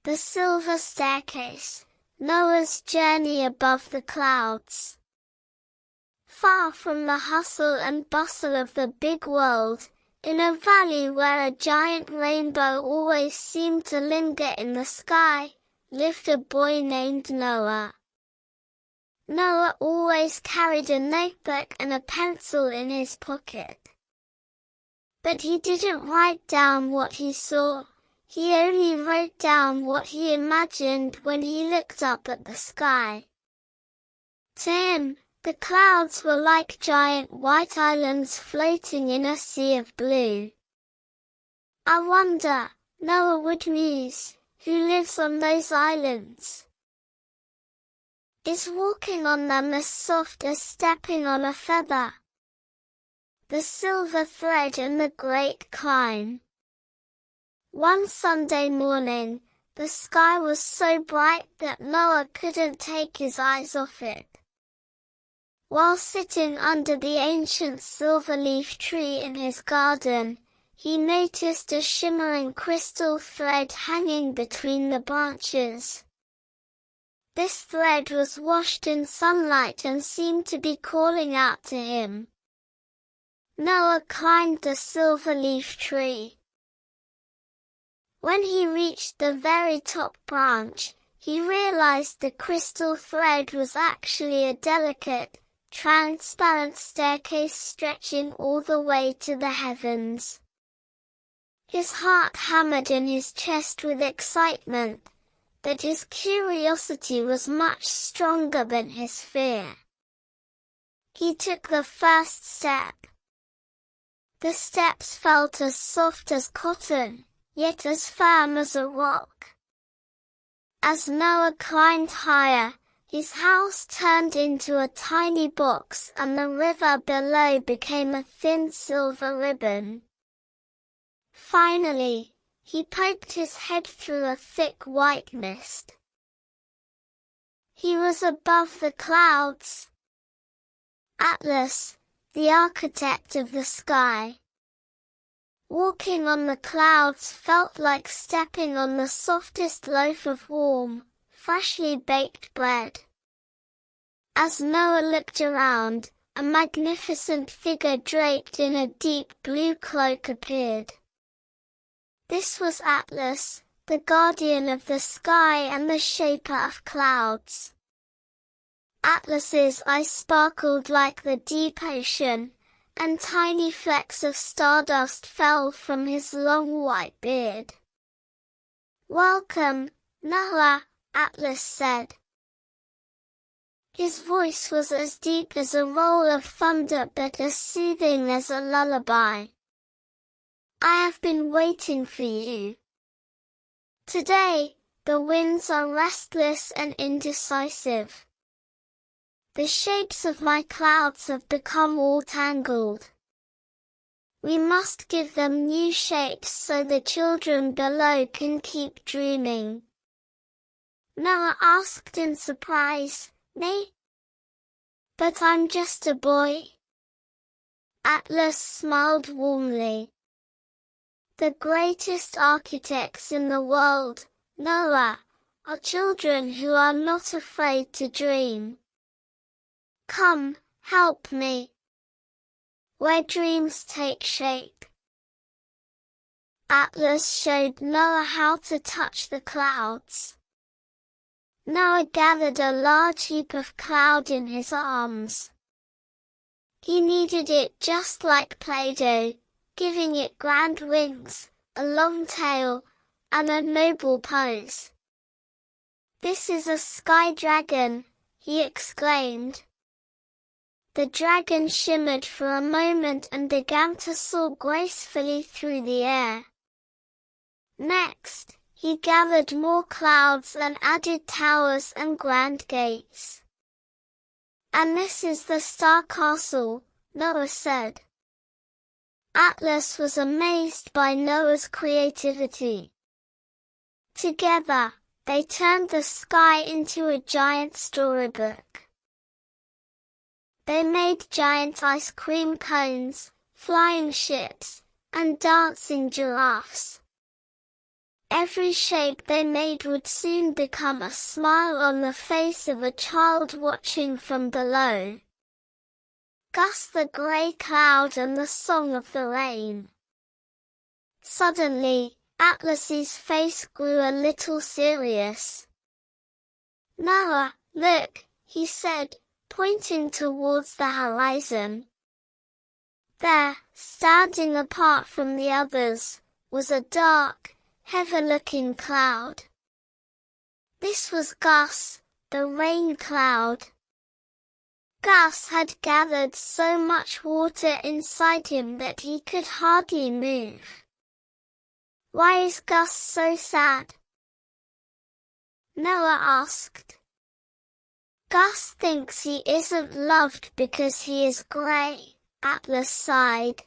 The Silver Staircase, Noah's journey above the clouds. Far from the hustle and bustle of the big world, in a valley where a giant rainbow always seemed to linger in the sky, lived a boy named Noah. Noah always carried a notebook and a pencil in his pocket. But he didn't write down what he saw, he only wrote down what he imagined when he looked up at the sky. To him, the clouds were like giant white islands floating in a sea of blue. I wonder, Noah would muse, who lives on those islands? Is walking on them as soft as stepping on a feather? The silver thread in the great climb. One Sunday morning, the sky was so bright that Noah couldn't take his eyes off it. While sitting under the ancient silver-leaf tree in his garden, he noticed a shimmering crystal thread hanging between the branches. This thread was washed in sunlight and seemed to be calling out to him. Noah climbed the silver-leaf tree. When he reached the very top branch, he realized the crystal thread was actually a delicate, transparent staircase stretching all the way to the heavens. His heart hammered in his chest with excitement, but his curiosity was much stronger than his fear. He took the first step. The steps felt as soft as cotton, yet as firm as a rock. As Noah climbed higher, his house turned into a tiny box and the river below became a thin silver ribbon. Finally, he poked his head through a thick white mist. He was above the clouds. Atlas, the architect of the sky. Walking on the clouds felt like stepping on the softest loaf of warm, freshly baked bread. As Noah looked around, a magnificent figure draped in a deep blue cloak appeared. This was Atlas, the guardian of the sky and the shaper of clouds. Atlas's eyes sparkled like the deep ocean, and tiny flecks of stardust fell from his long white beard. "Welcome, Noah," Atlas said. His voice was as deep as a roll of thunder but as soothing as a lullaby. "I have been waiting for you. Today, the winds are restless and indecisive. The shapes of my clouds have become all tangled. We must give them new shapes so the children below can keep dreaming." Noah asked in surprise, "Me? But I'm just a boy." Atlas smiled warmly. "The greatest architects in the world, Noah, are children who are not afraid to dream. Come, help me. Where dreams take shape." Atlas showed Noah how to touch the clouds. Noah gathered a large heap of cloud in his arms. He kneaded it just like Play-Doh, giving it grand wings, a long tail, and a noble pose. "This is a sky dragon," he exclaimed. The dragon shimmered for a moment and began to soar gracefully through the air. Next, he gathered more clouds and added towers and grand gates. "And this is the Star Castle," Noah said. Atlas was amazed by Noah's creativity. Together, they turned the sky into a giant storybook. They made giant ice cream cones, flying ships, and dancing giraffes. Every shape they made would soon become a smile on the face of a child watching from below. Gus the grey cloud and the song of the rain. Suddenly, Atlas's face grew a little serious. "Noah, look," he said, pointing towards the horizon. There, standing apart from the others, was a dark, heavy-looking cloud. This was Gus, the rain cloud. Gus had gathered so much water inside him that he could hardly move. "Why is Gus so sad?" Noah asked. "Gus thinks he isn't loved because he is grey," Atlas sighed.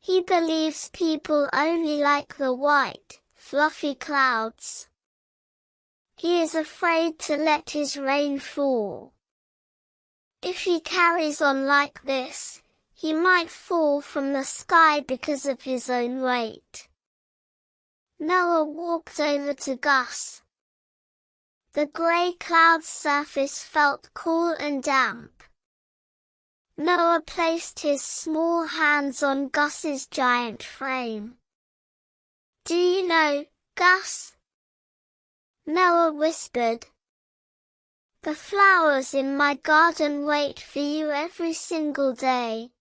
"He believes people only like the white, fluffy clouds. He is afraid to let his rain fall. If he carries on like this, he might fall from the sky because of his own weight." Noah walked over to Gus. The grey cloud's surface felt cool and damp. Noah placed his small hands on Gus's giant frame. "Do you know, Gus?" Noah whispered. "The flowers in my garden wait for you every single day.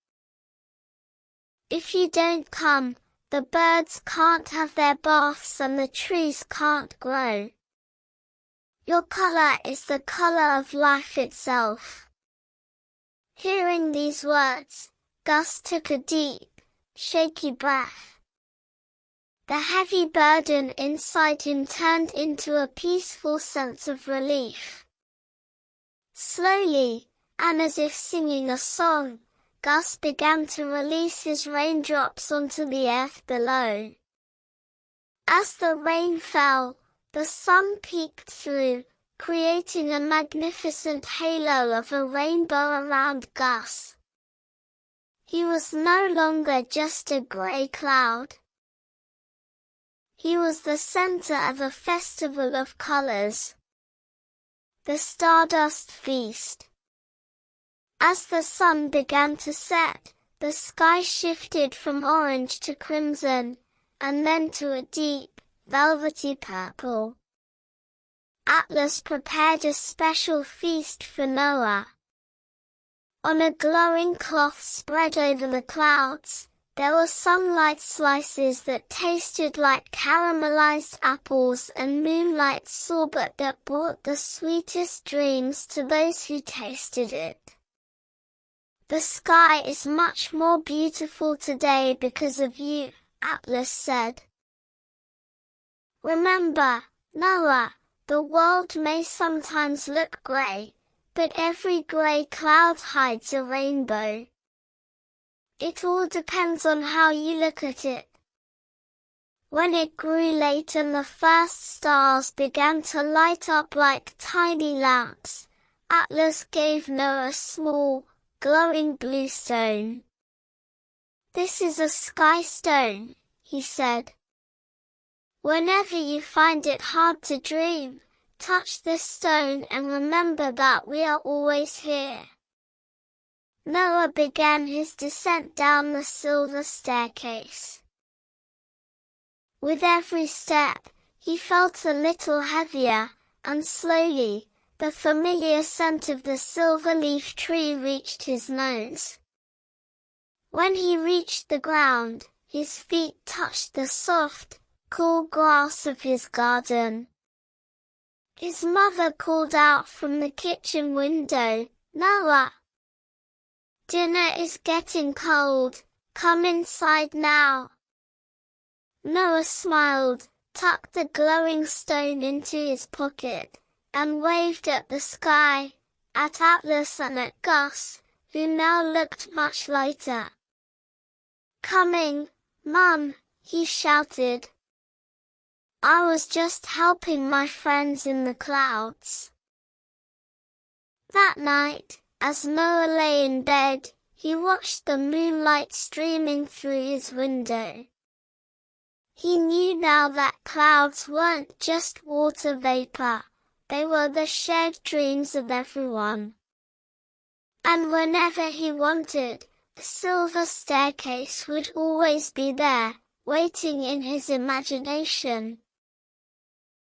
If you don't come, the birds can't have their baths and the trees can't grow. Your color is the color of life itself." Hearing these words, Gus took a deep, shaky breath. The heavy burden inside him turned into a peaceful sense of relief. Slowly, and as if singing a song, Gus began to release his raindrops onto the earth below. As the rain fell, the sun peeked through, creating a magnificent halo of a rainbow around Gus. He was no longer just a grey cloud. He was the center of a festival of colors. The Stardust Feast. As the sun began to set, the sky shifted from orange to crimson, and then to a deep, velvety purple. Atlas prepared a special feast for Noah. On a glowing cloth spread over the clouds, there were sunlight slices that tasted like caramelized apples and moonlight sorbet that brought the sweetest dreams to those who tasted it. "The sky is much more beautiful today because of you," Atlas said. "Remember, Noah, the world may sometimes look grey, but every grey cloud hides a rainbow. It all depends on how you look at it." When it grew late and the first stars began to light up like tiny lamps, Atlas gave Noah a small, glowing blue stone. "This is a sky stone," he said. "Whenever you find it hard to dream, touch this stone and remember that we are always here." Noah began his descent down the silver staircase. With every step, he felt a little heavier, and slowly, the familiar scent of the silver leaf tree reached his nose. When he reached the ground, his feet touched the soft, cool grass of his garden. His mother called out from the kitchen window, "Noah! Dinner is getting cold, come inside now." Noah smiled, tucked the glowing stone into his pocket, and waved at the sky, at Atlas and at Gus, who now looked much lighter. "Coming, Mum," he shouted. "I was just helping my friends in the clouds." That night, as Noah lay in bed, he watched the moonlight streaming through his window. He knew now that clouds weren't just water vapor, they were the shared dreams of everyone. And whenever he wanted, the silver staircase would always be there, waiting in his imagination.